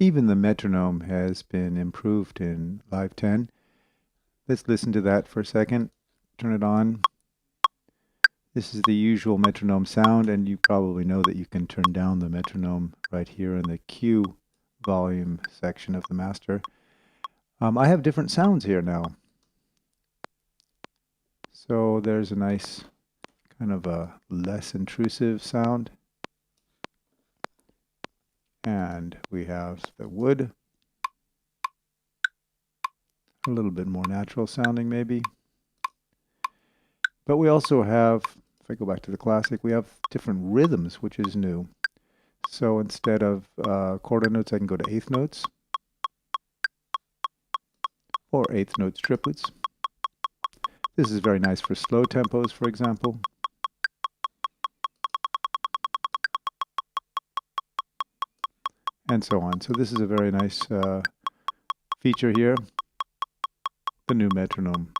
Even the metronome has been improved in Live 10. Let's listen to that for a second. Turn it on. This is the usual metronome sound, and you probably know that you can turn down the metronome right here in the Q volume section of the master. I have different sounds here now. So there's a nice kind of a less intrusive sound. And we have the wood. A little bit more natural sounding maybe. But we also have, if I go back to the classic, we have different rhythms, which is new. So instead of quarter notes, I can go to eighth notes, or eighth notes triplets. This is very nice for slow tempos, for example. And so on. So this is a very nice feature here, the new metronome.